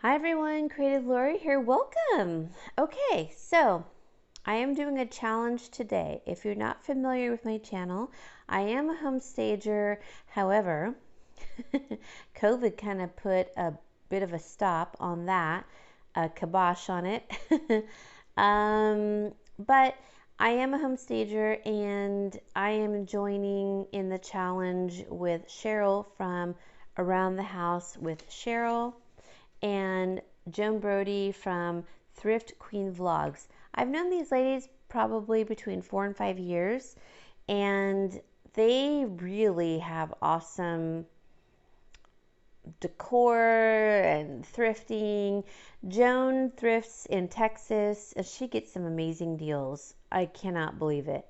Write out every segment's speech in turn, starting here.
Hi everyone, Creative Lori here. Welcome. Okay, so I am doing a challenge today. If you're not familiar with my channel, I am a home stager. However, COVID kind of put a bit of a stop on that, a kibosh on it. But I am a home stager and I am joining in the challenge with Cheryl from Around the House with Cheryl and Joan Brody from Thrift Queen Vlogs. I've known these ladies probably between 4 and 5 years, and they really have awesome decor and thrifting. Joan thrifts in Texas, and she gets some amazing deals. I cannot believe it.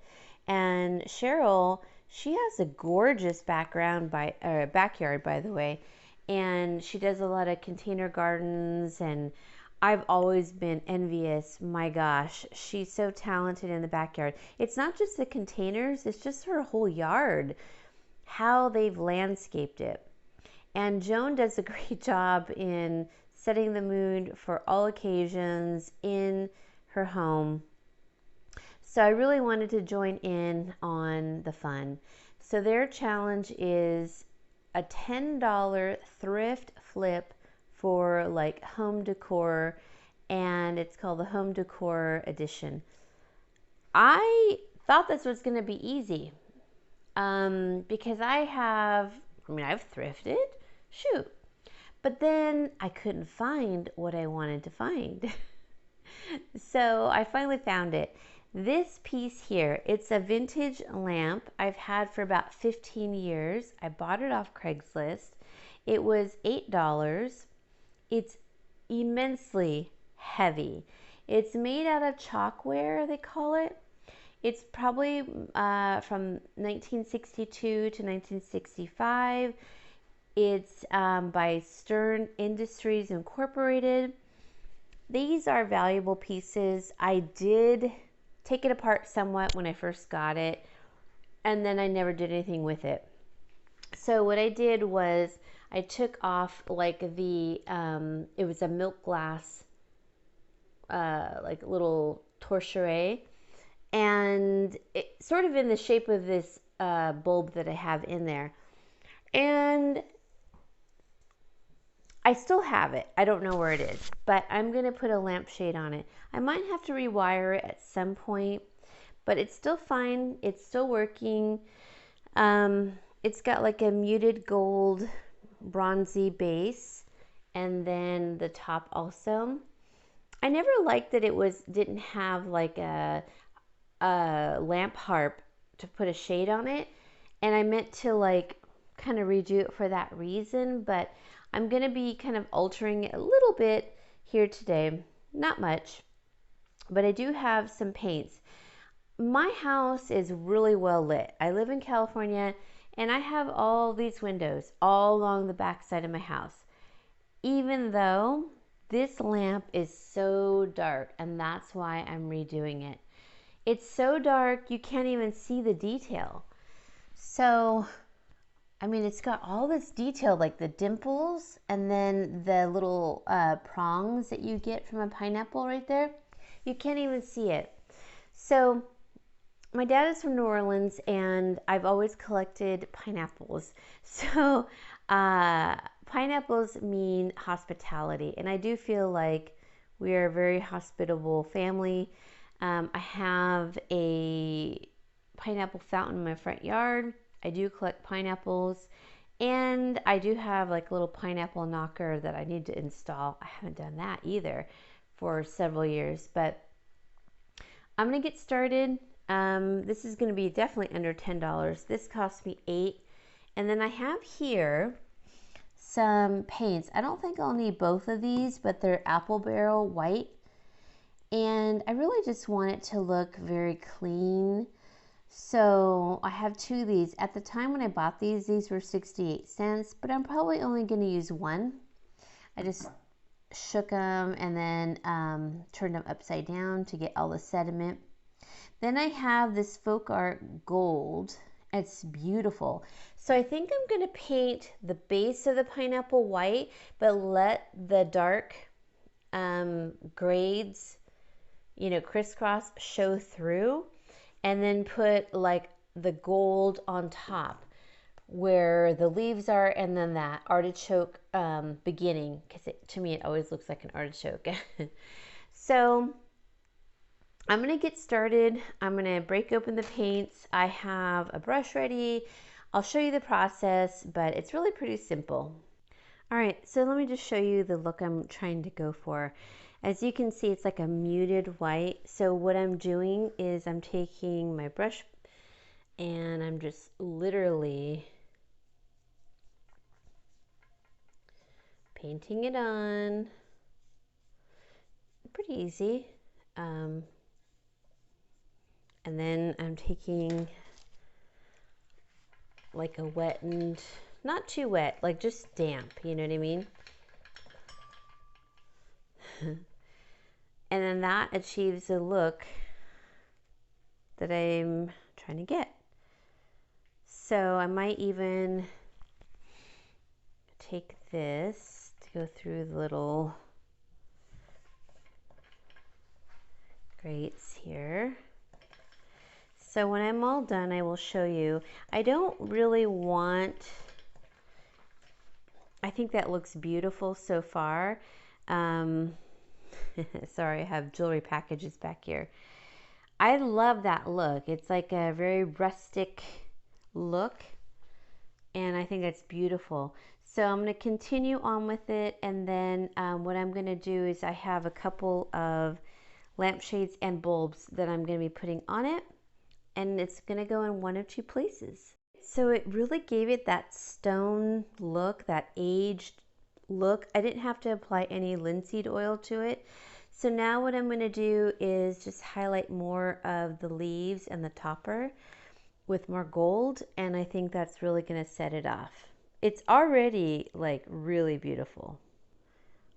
And Cheryl, she has a gorgeous backyard, by the way, and she does a lot of container gardens, and I've always been envious. My gosh, she's so talented in the backyard. It's not just the containers, it's just her whole yard, how they've landscaped it. And Joan does a great job in setting the mood for all occasions in her home. So I really wanted to join in on the fun. So their challenge is a $10 thrift flip for like home decor, and it's called the Home Decor Edition. I thought this was going to be easy because I've thrifted, shoot, but then I couldn't find what I wanted to find. So I finally found it. This piece here, it's a vintage lamp I've had for about 15 years. I bought it off Craigslist. It was $8. It's immensely heavy. It's made out of chalkware, they call it. It's probably from 1962 to 1965. It's by Stern Industries Incorporated. These are valuable pieces. I did take it apart somewhat when I first got it, and then I never did anything with it. So what I did was I took off like the, it was a milk glass, like little torcheret, and it sort of in the shape of this bulb that I have in there. And I still have it. I don't know where it is, but I'm going to put a lampshade on it. I might have to rewire it at some point, but it's still fine. It's still working. It's got like a muted gold bronzy base, and then the top also. I never liked that it didn't have like a lamp harp to put a shade on it, and I meant to like kind of redo it for that reason, but I'm going to be kind of altering it a little bit here today. Not much, but I do have some paints. My house is really well lit. I live in California, and I have all these windows all along the back side of my house, even though this lamp is so dark, and that's why I'm redoing it. It's so dark you can't even see the detail. So I mean, it's got all this detail, like the dimples and then the little prongs that you get from a pineapple right there. You can't even see it. So my dad is from New Orleans, and I've always collected pineapples. So pineapples mean hospitality, and I do feel like we are a very hospitable family. I have a pineapple fountain in my front yard. I do collect pineapples, and I do have like a little pineapple knocker that I need to install. I haven't done that either for several years, but I'm gonna get started. This is gonna be definitely under $10. This cost me $8. And then I have here some paints. I don't think I'll need both of these, but they're apple barrel white, and I really just want it to look very clean. So I have two of these. At the time when I bought these were 68 cents, but I'm probably only going to use one. I just shook them and then turned them upside down to get all the sediment. Then I have this folk art gold, It's beautiful. So I think I'm going to paint the base of the pineapple white, but let the dark grades, crisscross show through, and then put like the gold on top where the leaves are, and then that artichoke beginning, because to me it always looks like an artichoke. So I'm going to get started. I'm going to break open the paints. I have a brush ready. I'll show you the process, but it's really pretty simple. All right, so let me just show you the look I'm trying to go for. As you can see, it's like a muted white. So what I'm doing is I'm taking my brush and I'm just literally painting it on. Pretty easy. And then I'm taking like a wettened, not too wet, like just damp, you know what I mean? And then that achieves the look that I'm trying to get. So I might even take this to go through the little grates here. So when I'm all done, I will show you. I don't really want, I think that looks beautiful so far. Sorry, I have jewelry packages back here. I love that look. It's like a very rustic look, and I think that's beautiful. So I'm going to continue on with it, and then what I'm going to do is I have a couple of lampshades and bulbs that I'm going to be putting on it, and it's going to go in one of two places. So it really gave it that stone look, that aged look. I didn't have to apply any linseed oil to it. So now what I'm going to do is just highlight more of the leaves and the topper with more gold, and I think that's really going to set it off. It's already like really beautiful.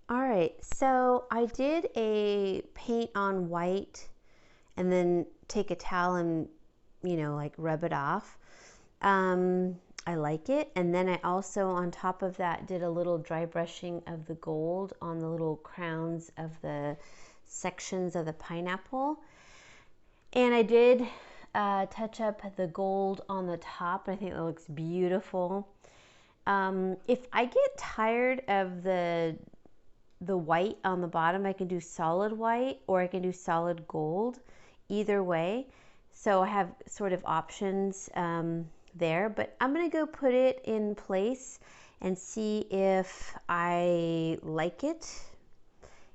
All right, so I did a paint on white and then take a towel and like rub it off. I like it. And then I also on top of that did a little dry brushing of the gold on the little crowns of the sections of the pineapple. And I did touch up the gold on the top. I think it looks beautiful. If I get tired of the white on the bottom, I can do solid white or I can do solid gold, either way. So I have sort of options there, but I'm gonna go put it in place and see if I like it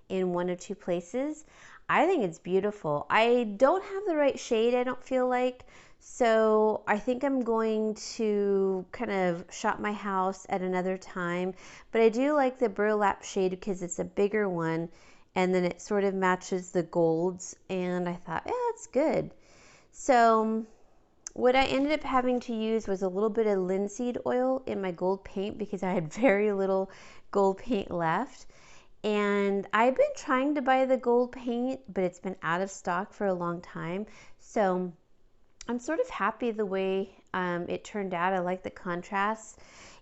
in one or two places. I think it's beautiful. I don't have the right shade, I don't feel like, so I think I'm going to kind of shop my house at another time, but I do like the burlap shade because it's a bigger one and then it sort of matches the golds, and I thought, yeah, that's good. So what I ended up having to use was a little bit of linseed oil in my gold paint because I had very little gold paint left. And I've been trying to buy the gold paint, but it's been out of stock for a long time. So I'm sort of happy the way it turned out. I like the contrast.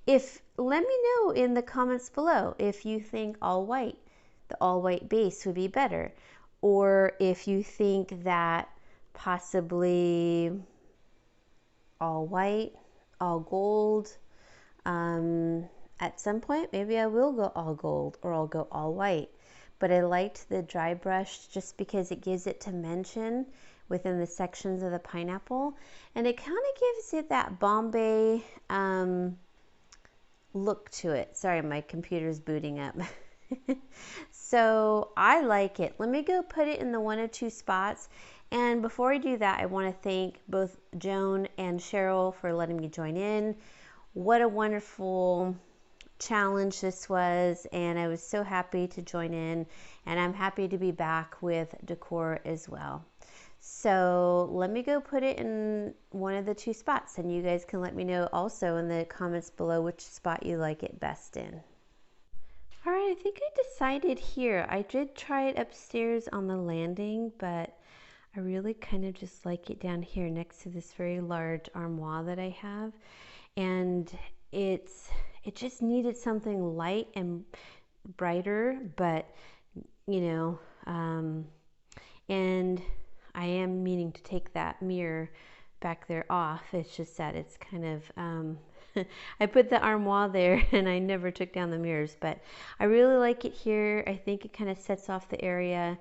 Let me know in the comments below if you think all white, the all white base would be better, or if you think that possibly all white, all gold. At some point, maybe I will go all gold or I'll go all white. But I liked the dry brush just because it gives it dimension within the sections of the pineapple. And it kind of gives it that Bombay look to it. Sorry, my computer's booting up. So I like it. Let me go put it in the one or two spots. And before I do that, I want to thank both Joan and Cheryl for letting me join in. What a wonderful challenge this was, and I was so happy to join in, and I'm happy to be back with decor as well. So let me go put it in one of the two spots, and you guys can let me know also in the comments below which spot you like it best in. All right, I think I decided here. I did try it upstairs on the landing, but I really kind of just like it down here next to this very large armoire that I have. And it just needed something light and brighter, but you know, and I am meaning to take that mirror back there off. It's just that it's kind of I put the armoire there and I never took down the mirrors, but I really like it here. I think it kind of sets off the area,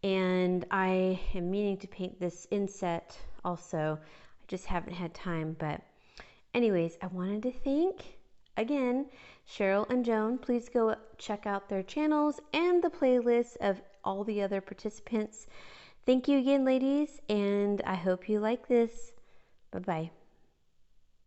and I am meaning to paint this inset also. I just haven't had time, but anyways, I wanted to thank again Cheryl and Joan. Please go check out their channels and the playlist of all the other participants. Thank you again, ladies, and I hope you like this. Bye-bye.